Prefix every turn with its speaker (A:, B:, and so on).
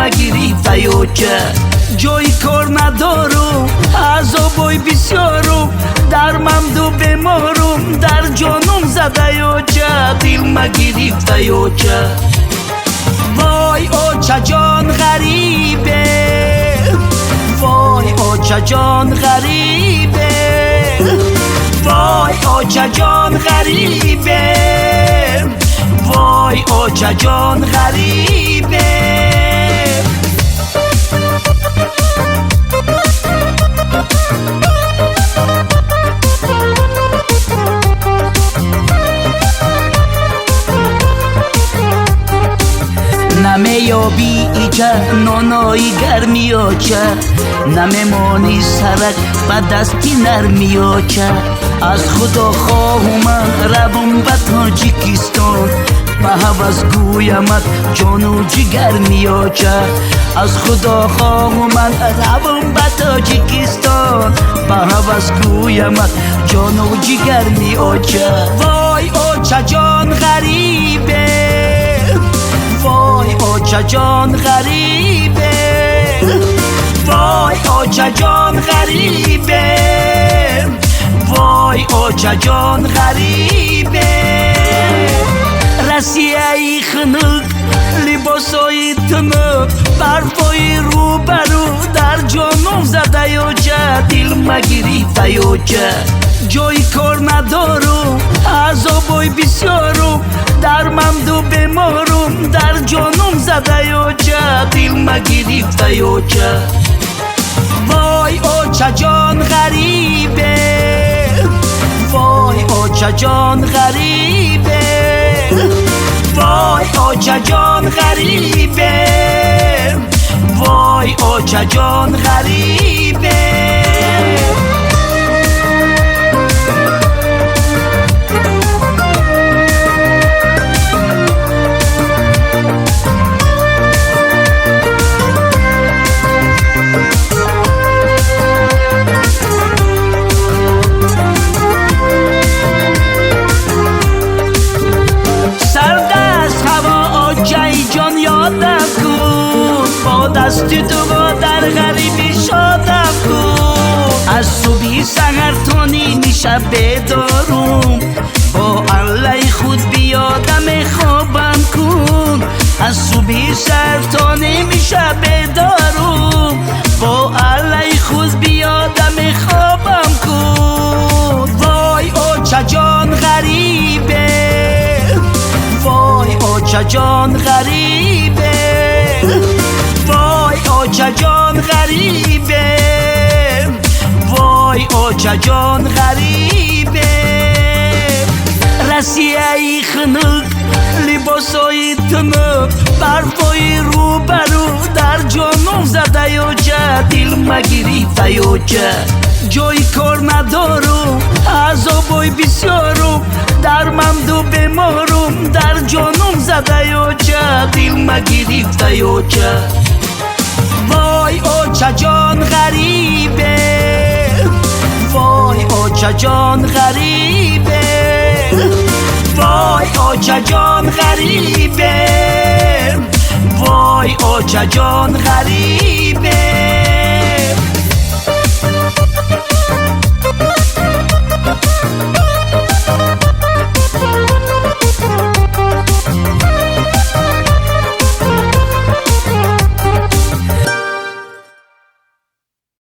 A: مگیریفته یوچه جای کار ندارم عذابای بسیارم درمند و بیمارم در جانم زده یوچه دل مگیریفته یوچه وای اوچه جان غریبه وای اوچه جان غریبه وای اوچه جان غریبه وای اوچه جان غریبه نمیابی ایچه نانایی گرمی آچه نمیمانی سرک به دستی نرمی آچه از خدا خواهمم روم به تاجیکستان به هوس گویمت جان و جگر می آچه از خدا خواهمم روم به تاجیکستان به هوس گویمت جان و جگر می آچه وای اوچه جان غریبه وای اوچه جان غریبه وای اوچه جان غریبه وای اوچه جان غریبه رسیه خنک لباسای تنک برفای رو برو در جانم زده یوچه دل مگیریفته یوچه جای کار ندارم عذابای بسیارم درمند و بیمارم در جانم زده یوچه دل مگیریفته یوچه وای اوچه جان غریبه وای اوچه جان غریبه وای اوچه جان غریبه وای اوچه جان غریبه دستی تو با در غریبی شادم کن از صبحی سحر تا نیمی شب بیدارم با الله خود بیادم خوابم کن از صبحی سحر تا نیمی شب بیدارم با الله خود بیادم خوابم کن وای اوچه جان غریبه وای اوچه جان غریبه وای اوچه جان غریبه وای اوچه جان غریبه رسیه خنک لباسای تنک برفای رو برو در جانم زده یوچه دل مگیریفته یوچه جای کار ندارم عذابای بسیارم درمند و بیمارم در جانم زده یوچه دل مگیریفته یوچه وای اوچه جان غریبه وای اوچه جان غریبه وای اوچه جان غریبه وای اوچه جان غریبه